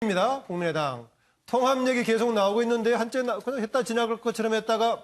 입니다. 국민의당. 통합력이 계속 나오고 있는데 한때 그냥 했다 지나갈 것처럼 했다가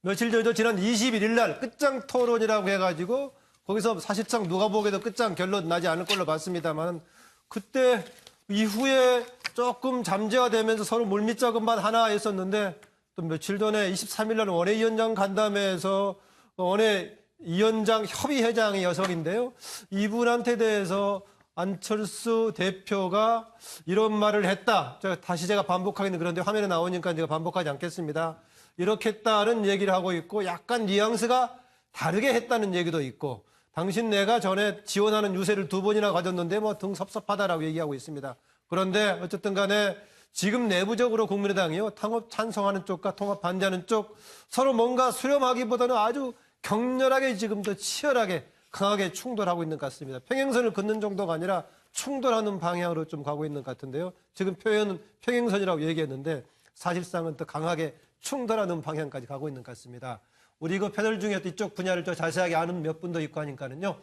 며칠 전에 지난 21일 날 끝장 토론이라고 해가지고 거기서 사실상 누가 보기에도 끝장 결론 나지 않을 걸로 봤습니다만 그때 이후에 조금 잠재가 되면서 서로 물밑작업만 하나 했었는데 또 며칠 전에 23일 날 원외위원장 간담회에서 원외위원장 협의회장의 여성인데요. 이분한테 대해서 안철수 대표가 이런 말을 했다. 다시 제가 반복하기는 그런데 화면에 나오니까 제가 반복하지 않겠습니다. 이렇게 했다는 얘기를 하고 있고 약간 뉘앙스가 다르게 했다는 얘기도 있고 당신 내가 전에 지원하는 유세를 2번이나 가졌는데 뭐 등 섭섭하다라고 얘기하고 있습니다. 그런데 어쨌든 간에 지금 내부적으로 국민의당이요. 통합 찬성하는 쪽과 통합 반대하는 쪽 서로 뭔가 수렴하기보다는 아주 격렬하게 지금 더 치열하게 강하게 충돌하고 있는 것 같습니다. 평행선을 긋는 정도가 아니라 충돌하는 방향으로 좀 가고 있는 것 같은데요. 지금 표현은 평행선이라고 얘기했는데 사실상은 더 강하게 충돌하는 방향까지 가고 있는 것 같습니다. 우리 그 패널 중에 이쪽 분야를 좀 자세하게 아는 몇 분도 있고 하니까는요.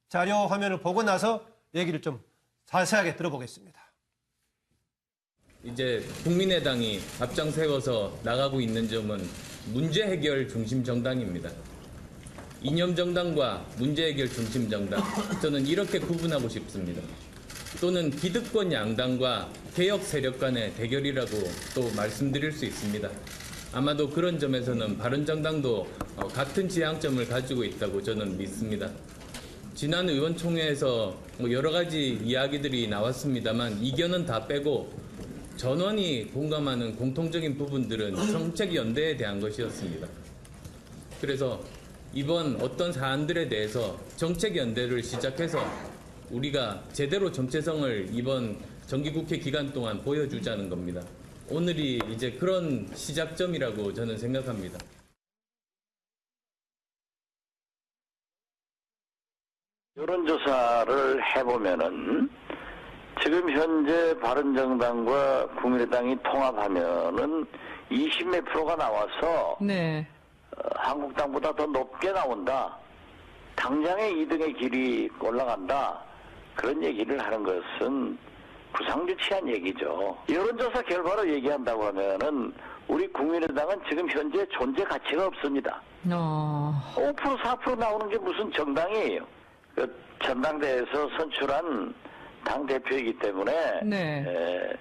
자료 화면을 보고 나서 얘기를 좀 자세하게 들어보겠습니다. 이제 국민의당이 앞장 세워서 나가고 있는 점은 문제 해결 중심 정당입니다. 이념 정당과 문제 해결 중심 정당, 저는 이렇게 구분하고 싶습니다. 또는 기득권 양당과 개혁 세력 간의 대결이라고 또 말씀드릴 수 있습니다. 아마도 그런 점에서는 바른정당도 같은 지향점을 가지고 있다고 저는 믿습니다. 지난 의원총회에서 여러 가지 이야기들이 나왔습니다만 이견은 다 빼고 전원이 공감하는 공통적인 부분들은 정책 연대에 대한 것이었습니다. 그래서 이번 어떤 사안들에 대해서 정책 연대를 시작해서 우리가 제대로 정체성을 이번 정기국회 기간 동안 보여주자는 겁니다. 오늘이 이제 그런 시작점이라고 저는 생각합니다. 여론조사를 해보면은 지금 현재 바른정당과 국민의당이 통합하면은 20몇 프로가 나와서 네. 한국당보다 더 높게 나온다. 당장의 2등의 길이 올라간다. 그런 얘기를 하는 것은 구상주치한 얘기죠. 여론조사 결과로 얘기한다고 하면은 우리 국민의당은 지금 현재 존재 가치가 없습니다. 5% 4% 나오는 게 무슨 정당이에요. 그 전당대회에서 선출한 당 대표이기 때문에 네.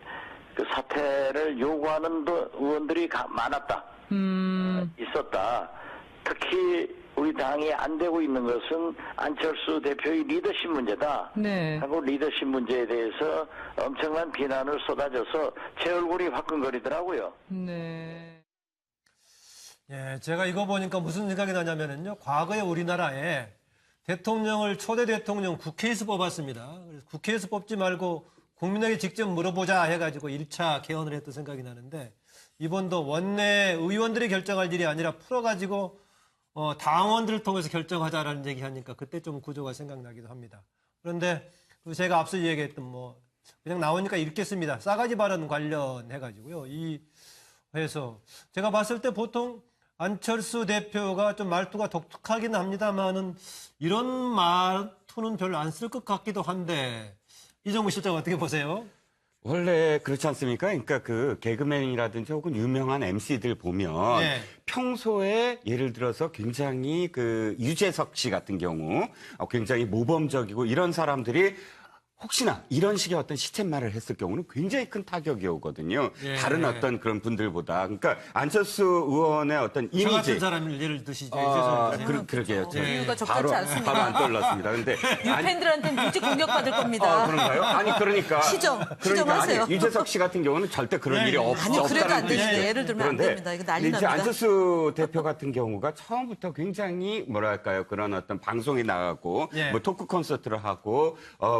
그 사퇴를 요구하는 의원들이 많았다. 있었다. 특히 우리 당이 안 되고 있는 것은 안철수 대표의 리더십 문제다. 네. 하고 리더십 문제에 대해서 엄청난 비난을 쏟아져서 제 얼굴이 화끈거리더라고요. 네. 예, 제가 이거 보니까 무슨 생각이 나냐면요. 과거에 우리나라에 대통령을 초대 대통령 국회에서 뽑았습니다. 그래서 국회에서 뽑지 말고 국민에게 직접 물어보자 해가지고 1차 개헌을 했던 생각이 나는데 이번도 원내 의원들이 결정할 일이 아니라 풀어가지고 당원들을 통해서 결정하자라는 얘기하니까 그때 좀 구조가 생각나기도 합니다. 그런데 제가 앞서 얘기했던 그냥 나오니까 읽겠습니다. 싸가지 발언 관련해가지고요. 이 해서 제가 봤을 때 보통 안철수 대표가 좀 말투가 독특하긴 합니다만은 이런 말투는 별로 안 쓸 것 같기도 한데 이정우 실장 어떻게 보세요? 원래 그렇지 않습니까? 그러니까 그 개그맨이라든지 혹은 유명한 MC들 보면 네. 평소에 예를 들어서 굉장히 그 유재석 씨 같은 경우 굉장히 모범적이고 이런 사람들이 혹시나 이런 식의 어떤 시쳇말을 했을 경우는 굉장히 큰 타격이 오거든요. 예. 다른 어떤 그런 분들보다. 그러니까 안철수 의원의 어떤 저 이미지. 같은 사람을 예를 드시죠. 그러게요. 이유가 적절치 않습니다. 바로 안 떠올랐습니다. 근데 팬들한테는 굳이 공격받을 겁니다. 그런가요? 아니 그러니까 시정하세요. 아니, 유재석 씨 같은 경우는 절대 그런 일이 아니, 그래도 안 됩니다. 뜻이에요. 예를 들면 안 됩니다. 이거 난리 이제 납니다. 안철수 대표 같은 경우가 처음부터 굉장히 뭐랄까요 그런 어떤 방송에 나가고 예. 뭐 토크 콘서트를 하고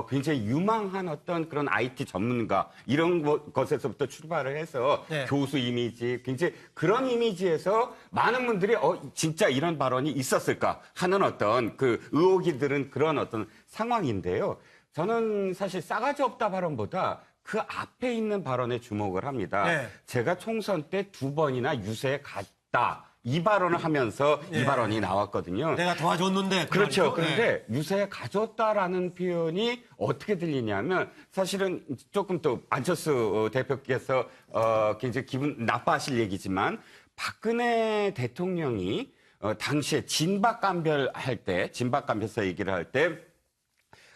굉장히 유망한 어떤 그런 IT 전문가 이런 것에서부터 출발을 해서 예. 교수 이미지 굉장히 그런 이미지에서 많은 분들이 진짜 이런 발언이 있었을까 하는 어떤 그 의혹이 들은 그런 어떤 상황인데요. 저는 사실 싸가지 없다 발언보다 그 앞에 있는 발언에 주목을 합니다. 네. 제가 총선 때 2번이나 유세에 갔다. 이 발언을 하면서 이 발언이 나왔거든요. 내가 도와줬는데. 그 그렇죠. 말이죠. 그런데 유세 가졌다라는 표현이 어떻게 들리냐면 사실은 조금 또 안철수 대표께서 굉장히 기분 나빠하실 얘기지만 박근혜 대통령이 당시에 진박감별서 얘기를 할 때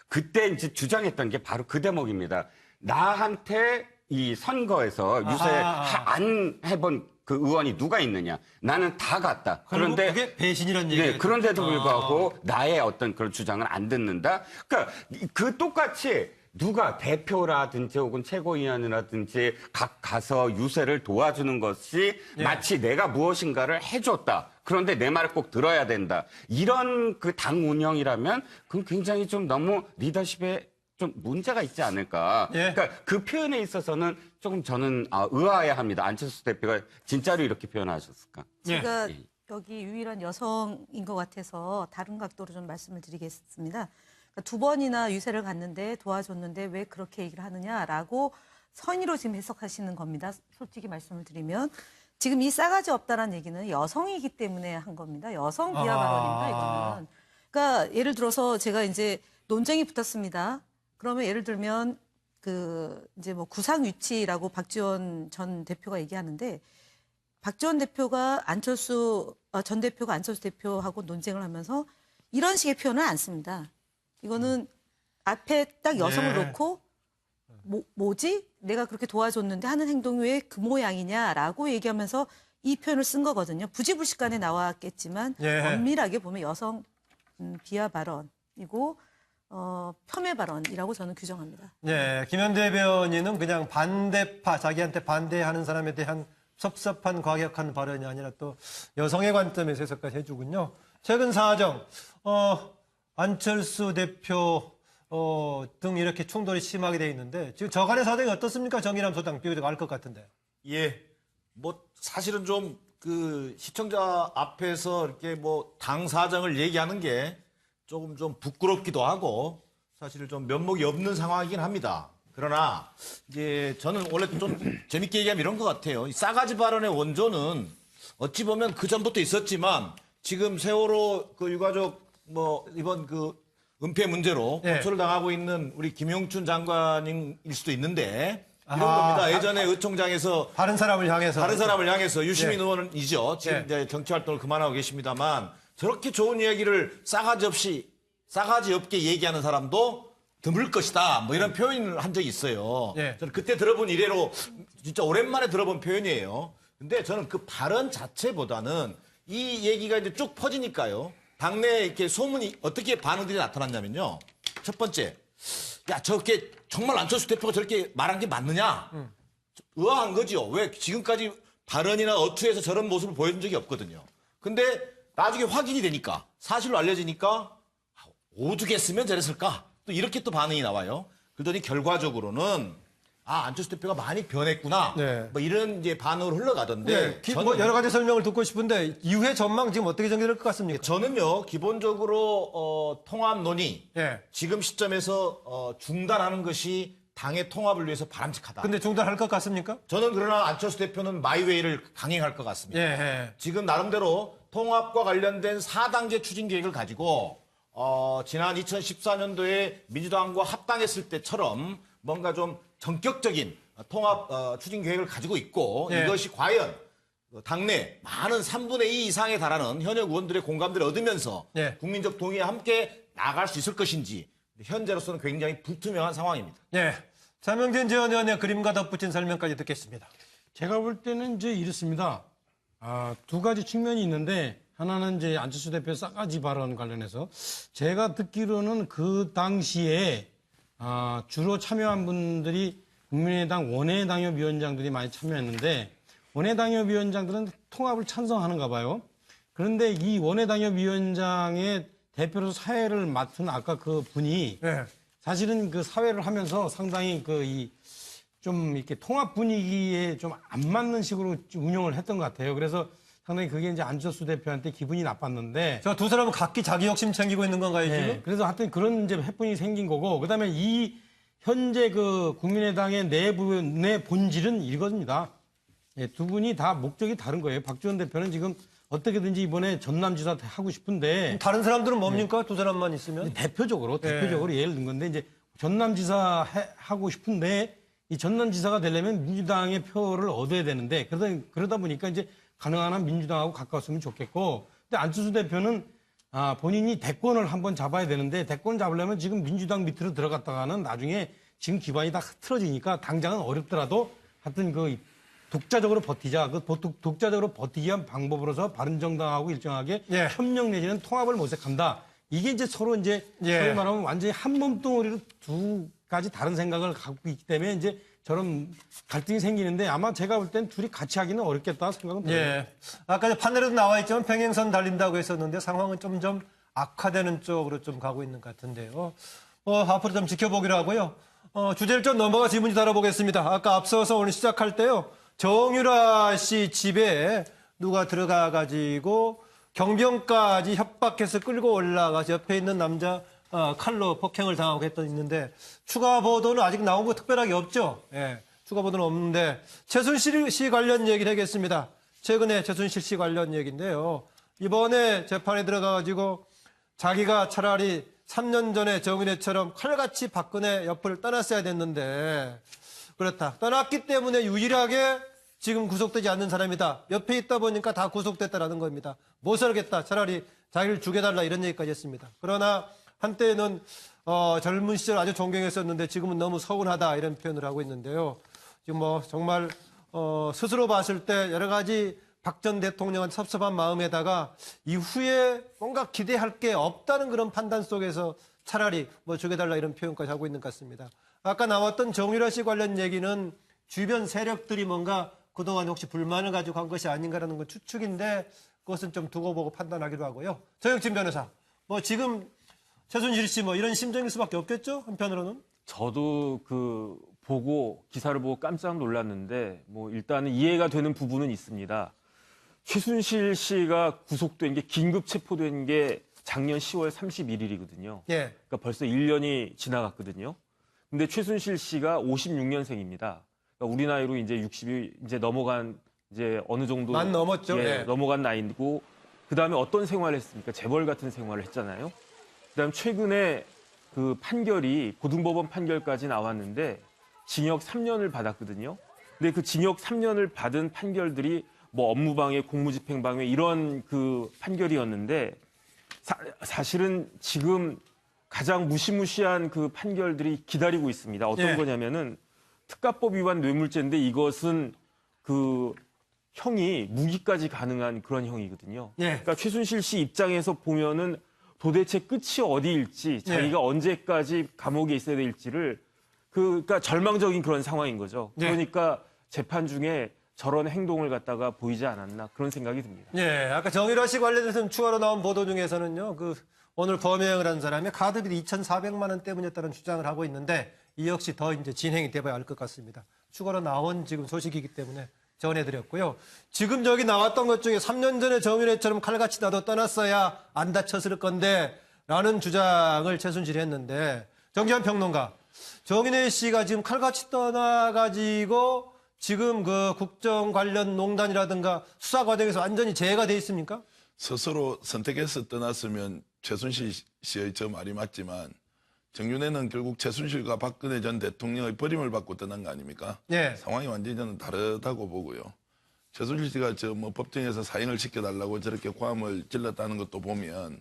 그때 이제 주장했던 게 바로 그 대목입니다. 나한테 이 선거에서 유세 안 해본 그 의원이 누가 있느냐. 나는 다 갔다. 그런데 그게 배신이라는 얘기예요. 네, 그런데도 불구하고 나의 어떤 그런 주장을 안 듣는다. 그러니까 그 똑같이 누가 대표라든지 혹은 최고위원이라든지 각 가서 유세를 도와주는 것이 마치 내가 무엇인가를 해줬다. 그런데 내 말을 꼭 들어야 된다. 이런 그 당 운영이라면 그건 굉장히 좀 너무 리더십에 좀 문제가 있지 않을까. 그러니까 그 표현에 있어서는 조금 저는 의아해합니다. 안철수 대표가 진짜로 이렇게 표현하셨을까? 제가 여기 유일한 여성인 것 같아서 다른 각도로 좀 말씀을 드리겠습니다. 그러니까 2번이나 유세를 갔는데 도와줬는데 왜 그렇게 얘기를 하느냐라고 선의로 지금 해석하시는 겁니다. 솔직히 말씀을 드리면. 지금 이 싸가지 없다라는 얘기는 여성이기 때문에 한 겁니다. 여성 비하 발언입니다, 이거는. 그러니까 예를 들어서 제가 이제 논쟁이 붙었습니다. 그러면 예를 들면 이제 뭐 구상 유치라고 박지원 전 대표가 얘기하는데 박지원 대표가 전 대표가 안철수 대표하고 논쟁을 하면서 이런 식의 표현을 안 씁니다. 이거는 앞에 딱 여성을 놓고 뭐지? 내가 그렇게 도와줬는데 하는 행동이 왜 그 모양이냐라고 얘기하면서 이 표현을 쓴 거거든요. 부지불식간에 나왔겠지만 엄밀하게 보면 여성 비하 발언이고 폄훼 발언이라고 저는 규정합니다. 네, 김현대 대변인은 그냥 반대파, 자기한테 반대하는 사람에 대한 섭섭한 과격한 발언이 아니라 또 여성의 관점에서 해석까지 해주군요. 최근 사정, 안철수 대표 등 이렇게 충돌이 심하게 돼 있는데 지금 저간의 사정이 어떻습니까? 정의남 소장 비교적 알 것 같은데. 예, 뭐 사실은 좀 그 시청자 앞에서 이렇게 뭐 당 사정을 얘기하는 게 조금 좀 부끄럽기도 하고 사실 좀 면목이 없는 상황이긴 합니다. 그러나 이제 저는 원래 좀 재밌게 얘기하면 이런 것 같아요. 이 싸가지 발언의 원조는 어찌 보면 그 전부터 있었지만 지금 세월호 그 유가족 뭐 이번 그 은폐 문제로 고초를 당하고 있는 우리 김용춘 장관일 수도 있는데 이런 겁니다. 예전에 의총장에서 다른 사람을 향해서 유시민 의원이죠. 지금 이제 정치 활동을 그만하고 계십니다만 저렇게 좋은 이야기를 싸가지 없게 얘기하는 사람도 드물 것이다. 뭐 이런 표현을 한 적이 있어요. 저는 그때 들어본 이래로 진짜 오랜만에 들어본 표현이에요. 근데 저는 그 발언 자체보다는 이 얘기가 이제 쭉 퍼지니까요. 당내에 이렇게 소문이 어떻게 반응들이 나타났냐면요. 첫 번째, 야, 저렇게 정말 안철수 대표가 저렇게 말한 게 맞느냐? 의아한 거죠. 왜 지금까지 발언이나 어투에서 저런 모습을 보여준 적이 없거든요. 근데 나중에 확인이 되니까, 사실로 알려지니까 오죽했으면 저랬을까? 또 이렇게 또 반응이 나와요. 그러더니 결과적으로는 안철수 대표가 많이 변했구나. 뭐 이런 이제 반응으로 흘러가던데. 뭐 여러 가지 설명을 듣고 싶은데 이후의 전망 지금 어떻게 전개될 것 같습니까? 저는요, 기본적으로 통합 논의 지금 시점에서 중단하는 것이 당의 통합을 위해서 바람직하다. 근데 중단할 것 같습니까? 저는 그러나 안철수 대표는 마이웨이를 강행할 것 같습니다. 지금 나름대로 통합과 관련된 4단계 추진 계획을 가지고 지난 2014년도에 민주당과 합당했을 때처럼 뭔가 좀 전격적인 통합 추진 계획을 가지고 있고 이것이 과연 당내 많은 3분의 2 이상에 달하는 현역 의원들의 공감대를 얻으면서 국민적 동의와 함께 나아갈 수 있을 것인지 현재로서는 굉장히 불투명한 상황입니다. 차명진 전 의원의 그림과 덧붙인 설명까지 듣겠습니다. 제가 볼 때는 이제 이렇습니다. 두 가지 측면이 있는데 하나는 이제 안철수 대표 싸가지 발언 관련해서 제가 듣기로는 그 당시에 주로 참여한 분들이 국민의당 원외당협위원장들이 많이 참여했는데 원외당협위원장들은 통합을 찬성하는가 봐요. 그런데 이 원외당협위원장의 대표로서 사회를 맡은 아까 그 분이 사실은 그 사회를 하면서 상당히 좀 이렇게 통합 분위기에 좀 안 맞는 식으로 운영을 했던 것 같아요. 그래서 상당히 그게 이제 안철수 대표한테 기분이 나빴는데. 저 두 사람은 각기 자기 욕심 챙기고 있는 건가요, 지금? 네. 그래서 하여튼 그런 이제 해분이 생긴 거고, 그 다음에 이 현재 그 국민의당의 내부의 본질은 이겁니다. 두 분이 다 목적이 다른 거예요. 박지원 대표는 지금 어떻게든지 이번에 전남지사 하고 싶은데 다른 사람들은 뭡니까? 두 사람만 있으면? 대표적으로 예를 든 건데 이제 전남지사 하고 싶은데 이 전남지사가 되려면 민주당의 표를 얻어야 되는데 그러다 보니까 이제 가능한 한 민주당하고 가까웠으면 좋겠고 근데 안철수 대표는 본인이 대권을 한번 잡아야 되는데 대권 잡으려면 지금 민주당 밑으로 들어갔다가는 나중에 지금 기반이 다 흐트러지니까 당장은 어렵더라도 하여튼 그 독자적으로 버티자. 그 독자적으로 버티기 위한 방법으로서 바른정당하고 일정하게 예. 협력 내지는 통합을 모색한다. 이게 이제 서로 이제 예. 소위 말하면 완전히 한 몸뚱어리로 두 가지 다른 생각을 갖고 있기 때문에 이제 저런 갈등이 생기는데 아마 제가 볼 땐 둘이 같이 하기는 어렵겠다 생각은 들어요. 예. 아까 판넬에도 나와 있지만 평행선 달린다고 했었는데 상황은 점점 악화되는 쪽으로 좀 가고 있는 것 같은데요. 앞으로 좀 지켜보기로 하고요. 주제를 좀 넘어가 질문지 다뤄보겠습니다. 아까 앞서서 오늘 시작할 때요. 정유라 씨 집에 누가 들어가가지고 경비원까지 협박해서 끌고 올라가서 옆에 있는 남자 칼로 폭행을 당하고 했던 있는데 추가 보도는 아직 나온 거 특별하게 없죠. 예, 추가 보도는 없는데 최순실 씨 관련 얘기를 하겠습니다. 최근에 최순실 씨 관련 얘기인데요. 이번에 재판에 들어가가지고 자기가 차라리 3년 전에 정윤회처럼 칼같이 박근혜 옆을 떠났어야 됐는데 그렇다. 떠났기 때문에 유일하게 지금 구속되지 않는 사람이다. 옆에 있다 보니까 다 구속됐다라는 겁니다. 못 살겠다. 차라리 자기를 죽여달라 이런 얘기까지 했습니다. 그러나 한때는 젊은 시절 아주 존경했었는데 지금은 너무 서운하다 이런 표현을 하고 있는데요. 지금 뭐 정말 스스로 봤을 때 여러 가지 박 전 대통령은 섭섭한 마음에다가 이후에 뭔가 기대할 게 없다는 그런 판단 속에서 차라리 뭐 죽여달라 이런 표현까지 하고 있는 것 같습니다. 아까 나왔던 정유라 씨 관련 얘기는 주변 세력들이 뭔가 그동안 혹시 불만을 가지고 한 것이 아닌가라는 건 추측인데 그것은 좀 두고 보고 판단하기로 하고요. 정혁진 변호사, 뭐 지금 최순실 씨 뭐 이런 심정일 수밖에 없겠죠? 한편으로는? 저도 기사를 보고 깜짝 놀랐는데 뭐 일단은 이해가 되는 부분은 있습니다. 최순실 씨가 구속된 게 긴급 체포된 게 작년 10월 31일이거든요. 예. 그러니까 벌써 1년이 지나갔거든요. 근데 최순실 씨가 56년생입니다. 그러니까 우리 나이로 이제 60이 이제 넘어간 이제 어느 정도 만 넘었죠. 예. 넘어간 나이고 그다음에 어떤 생활을 했습니까? 재벌 같은 생활을 했잖아요. 그다음 최근에 그 판결이 고등법원 판결까지 나왔는데 징역 3년을 받았거든요. 근데 그 징역 3년을 받은 판결들이 뭐 업무방해, 공무집행방해 이런 그 판결이었는데 사실은 지금 가장 무시무시한 그 판결들이 기다리고 있습니다. 어떤 예. 거냐면은 특가법 위반 뇌물죄인데 이것은 그 형이 무기까지 가능한 그런 형이거든요. 예. 그러니까 최순실 씨 입장에서 보면은 도대체 끝이 어디일지 자기가 언제까지 감옥에 있어야 될지를 그러니까 절망적인 그런 상황인 거죠. 예. 그러니까 재판 중에 저런 행동을 갖다가 보이지 않았나 그런 생각이 듭니다. 예, 아까 정유라 씨 관련해서 추가로 나온 보도 중에서는요, 오늘 범행을 한 사람이 카드비 2,400만 원 때문이었다는 주장을 하고 있는데 이 역시 더 이제 진행이 돼봐야 알 것 같습니다. 추가로 나온 지금 소식이기 때문에 전해드렸고요. 지금 저기 나왔던 것 중에 3년 전에 정윤회처럼 칼같이 나도 떠났어야 안 다쳤을 건데 라는 주장을 최순실이 했는데 정기환 평론가, 정윤회 씨가 지금 칼같이 떠나가지고 지금 그 국정 관련 농단이라든가 수사 과정에서 완전히 제외가 돼 있습니까? 스스로 선택해서 떠났으면 최순실 씨의 저 말이 맞지만 정윤회는 결국 최순실과 박근혜 전 대통령의 버림을 받고 떠난 거 아닙니까? 예. 상황이 완전히 저는 다르다고 보고요. 최순실 씨가 법정에서 사형을 시켜달라고 저렇게 고함을 질렀다는 것도 보면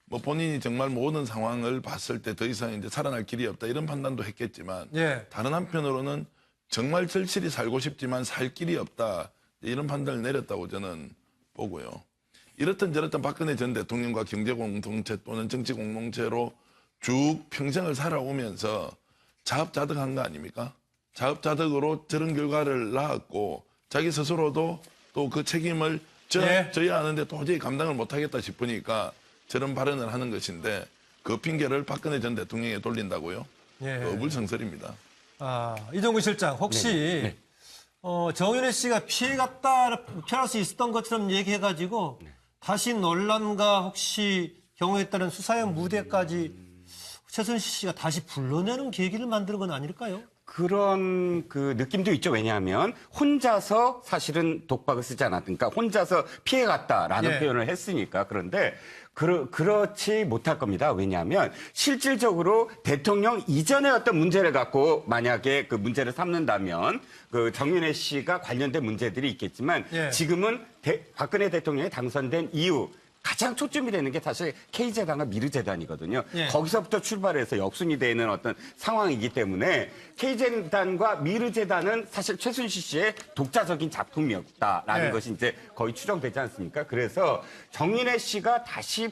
뭐 본인이 정말 모든 상황을 봤을 때 더 이상 이제 살아날 길이 없다 이런 판단도 했겠지만 예. 다른 한편으로는 정말 절실히 살고 싶지만 살 길이 없다 이런 판단을 내렸다고 저는 보고요. 이렇든 저렇든 박근혜 전 대통령과 경제공동체 또는 정치공동체로 쭉 평생을 살아오면서 자업자득한 거 아닙니까? 자업자득으로 저런 결과를 낳았고 자기 스스로도 또 그 책임을 져야 하는데 도저히 감당을 못하겠다 싶으니까 저런 발언을 하는 것인데 그 핑계를 박근혜 전 대통령에 돌린다고요? 예. 어불성설입니다. 이종구 실장, 혹시 정윤회 씨가 피할 수 있었던 것처럼 얘기해가지고 다시 논란과 혹시 경우에 따른 수사의 무대까지 최순실 씨가 다시 불러내는 계기를 만드는 건 아닐까요? 그런 그 느낌도 있죠. 왜냐하면 혼자서 사실은 독박을 쓰지 않았으니까 혼자서 피해갔다라는 예. 표현을 했으니까. 그런데 그렇지 못할 겁니다. 왜냐하면 실질적으로 대통령 이전의 어떤 문제를 갖고 만약에 그 문제를 삼는다면 그 정윤회 씨가 관련된 문제들이 있겠지만 예. 지금은 박근혜 대통령이 당선된 이후 가장 초점이 되는 게 사실 K재단과 미르재단이거든요. 예. 거기서부터 출발해서 역순이 되는 어떤 상황이기 때문에 K재단과 미르재단은 사실 최순실 씨의 독자적인 작품이었다라는 예. 것이 이제 거의 추정되지 않습니까? 그래서 정윤회 씨가 다시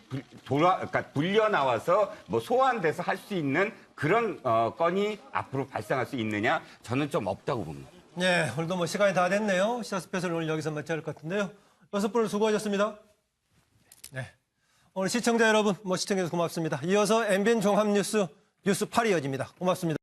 그러니까 불려 나와서 뭐 소환돼서 할 수 있는 그런 건이 앞으로 발생할 수 있느냐? 저는 좀 없다고 봅니다. 네, 오늘도 뭐 시간이 다 됐네요. 시사 스페셜 오늘 여기서 마쳐야 할 것 같은데요. 6분 수고하셨습니다. 네. 오늘 시청자 여러분, 시청해주셔서 고맙습니다. 이어서 MBN 종합뉴스 뉴스 8이 이어집니다. 고맙습니다.